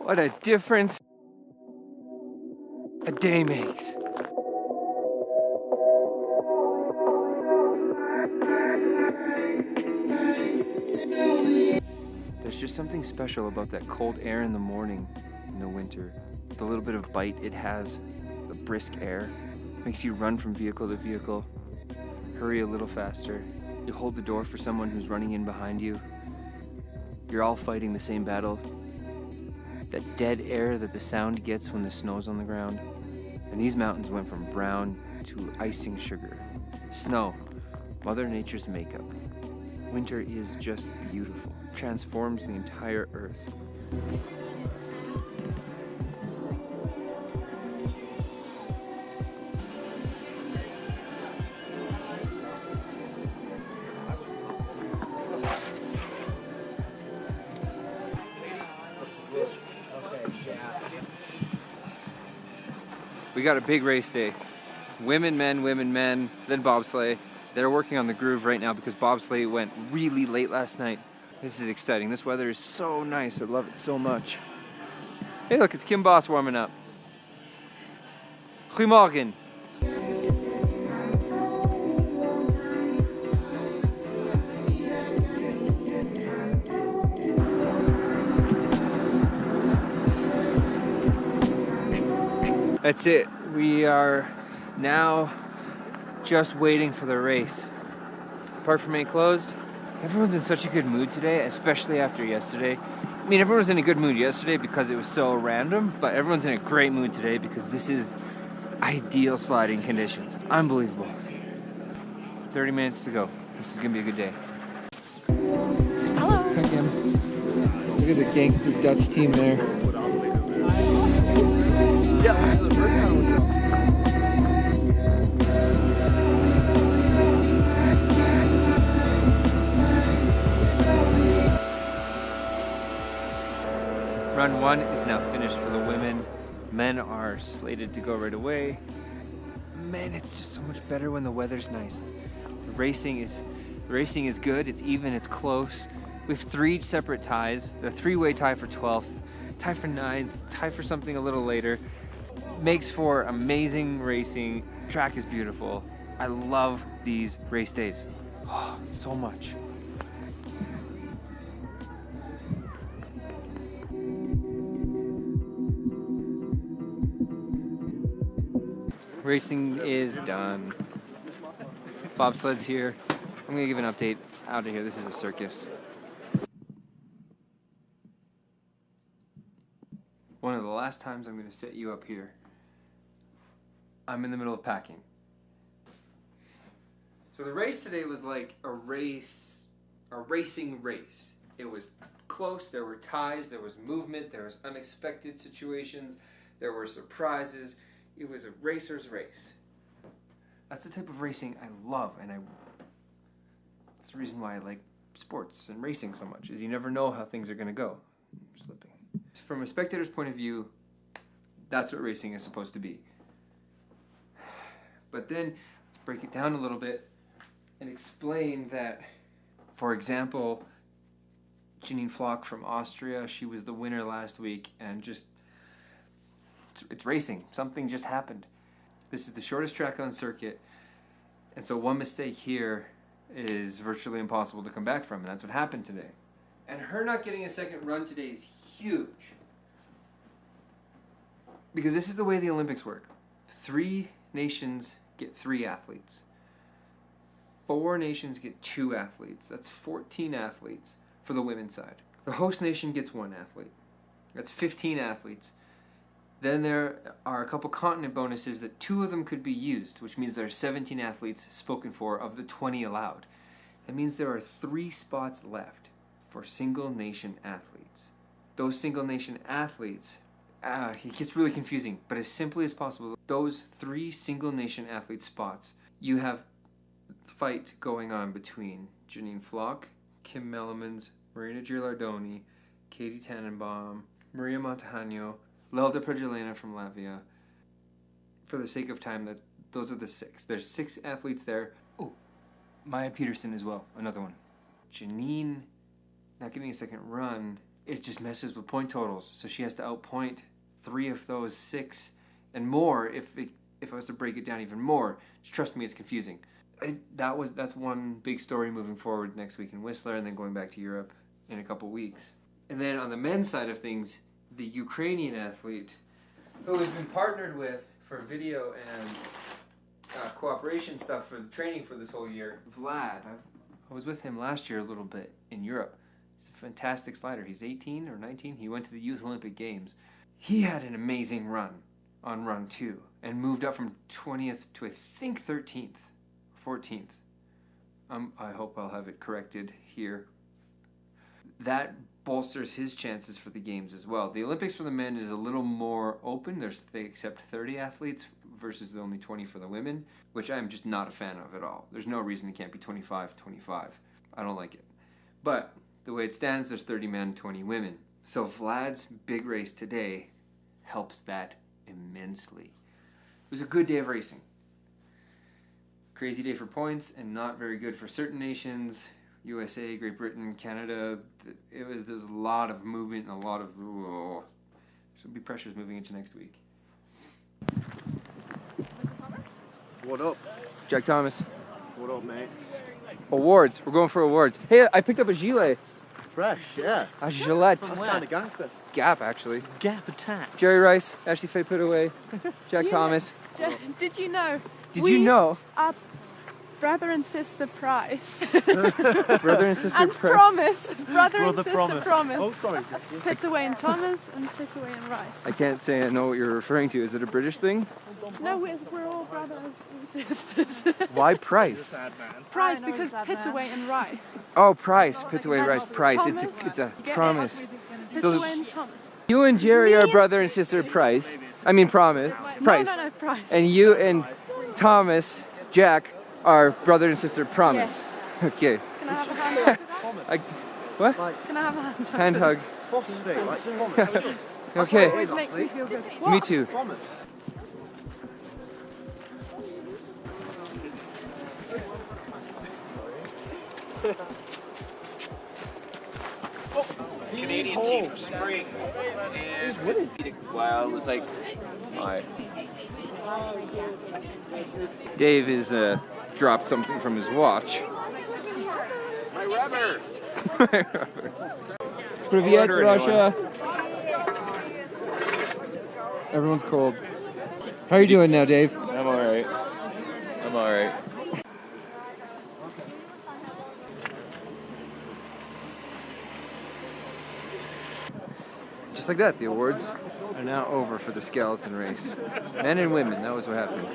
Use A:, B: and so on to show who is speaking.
A: What a difference a day makes. There's just something special about that cold air in the morning in the winter. The little bit of bite it has, the brisk air, makes you run from vehicle to vehicle, hurry a little faster. You hold the door for someone who's running in behind you. You're all fighting the same battle. That dead air that the sound gets when the snow's on the ground. And these mountains went from brown to icing sugar. Snow, Mother Nature's makeup. Winter is just beautiful, transforms the entire earth. We got a big race day. Women, men, then bobsleigh. They're working on the groove right now because bobsleigh went really late last night. This is exciting. This weather is so nice. I love it so much. Hey, look, it's Kim Boss warming up. Goedemorgen. That's it. We are now just waiting for the race. Apart from being closed, everyone's in such a good mood today, especially after yesterday. I mean, everyone was in a good mood yesterday because it was so random, but everyone's in a great mood today because this is ideal sliding conditions. Unbelievable. 30 minutes to go. This is gonna be a good day.
B: Hello.
A: Hi, Kim. Look at the gangster Dutch team there. Yeah, this is the first time. Run 1 is now finished for the women. Men are slated to go right away. Man, it's just so much better when the weather's nice. The racing is good, it's even, it's close. We have 3 separate ties. The 3-way tie for 12th, tie for 9th, tie for something a little later. Makes for amazing racing. Track is beautiful. I love these race days. Oh, so much. Racing is done. Bobsled's here. I'm gonna give an update out of here. This is a circus. One of the last times I'm gonna set you up here. I'm in the middle of packing. So the race today was like a racing race. It was close, there were ties, there was movement, there was unexpected situations, there were surprises. It was a racer's race. That's the type of racing I love, and that's the reason why I like sports and racing so much, is you never know how things are gonna go. I'm slipping. From a spectator's point of view, that's what racing is supposed to be. But then, let's break it down a little bit and explain that, for example, Janine Flock from Austria, she was the winner last week, and just, it's racing. Something just happened. This is the shortest track on circuit, and so one mistake here is virtually impossible to come back from, and that's what happened today. And her not getting a second run today is huge. Because this is the way the Olympics work. 3 nations get 3 athletes. 4 nations get 2 athletes. That's 14 athletes for the women's side. The host nation gets 1 athlete. That's 15 athletes. Then there are a couple continent bonuses that 2 of them could be used, which means there are 17 athletes spoken for of the 20 allowed. That means there are 3 spots left for single nation athletes. Those single nation athletes, it gets really confusing, but as simply as possible, those 3 single nation athlete spots, you have fight going on between Janine Flock, Kim Mellemans, Marina Gilardoni, Katie Tannenbaum, Maria Montejano, Lelda Pregelena from Latvia. For the sake of time, those are the 6. There's 6 athletes there. Oh, Maya Peterson as well, another one. Janine not getting a second run it just messes with point totals. So she has to outpoint 3 of those 6 and more if I was to break it down even more. Just trust me, it's confusing. That's one big story moving forward next week in Whistler, and then going back to Europe in a couple weeks. And then on the men's side of things, the Ukrainian athlete who we've been partnered with for video and cooperation stuff for the training for this whole year, Vlad. I was with him last year a little bit in Europe. He's a fantastic slider. He's 18 or 19. He went to the Youth Olympic Games. He had an amazing run on run 2 and moved up from 20th to I think 13th, 14th. I hope I'll have it corrected here. That bolsters his chances for the games as well. The Olympics for the men is a little more open. They accept 30 athletes versus only 20 for the women, which I'm just not a fan of at all. There's no reason it can't be 25. I don't like it. But the way it stands, there's 30 men, 20 women. So Vlad's big race today helps that immensely. It was a good day of racing. Crazy day for points and not very good for certain nations. USA, Great Britain, Canada. There's a lot of movement and a lot of there'll be pressures moving into next week.
B: What up?
A: Jack Thomas.
B: What up, mate?
A: Awards. We're going for awards. Hey, I picked up a gilet.
B: Fresh, yeah.
A: A Gillette.
B: That's kind of gangster.
A: Gap, actually.
C: Gap attack.
A: Jerry Rice, Ashley Faye Pitaway, Jack Thomas.
D: Did you know?
A: Did you know?
D: Our brother and sister Price.
A: Brother and sister
D: and
A: Price.
D: Promise. Brother and sister Promise.
B: Oh, sorry.
D: Pitaway and Thomas and Pitaway and Rice.
A: I can't say I know what you're referring to. Is it a British thing?
D: No, we're all brothers and sisters.
A: Why Price?
D: Price because Pitaway and Rice.
A: Oh, Price. Pitaway, Rice, Price.
D: Thomas.
A: It's a promise. So
D: Pitaway and Thomas.
A: you and Jerry are brother and sister Price. I mean Promise. Price.
D: No, Price.
A: And you and Thomas, Jack, are brother and sister Promise.
D: Yes.
A: Okay.
D: Can I have a hand hug?
A: What?
D: Can I have a hand hug?
A: Hand hug.
B: Possibly, like promise.
A: Okay.
D: Always makes me feel good.
A: Me
D: What?
A: too.
B: Promise.
E: Canadian team for spring. And
A: Wow, it was like, alright. Dave has dropped something from his watch.
E: my rubber.
A: Привет, Russia. Everyone's cold. How are you doing now, Dave?
F: I'm alright.
A: Just like that, the awards are now over for the skeleton race. Men and women, that was what happened.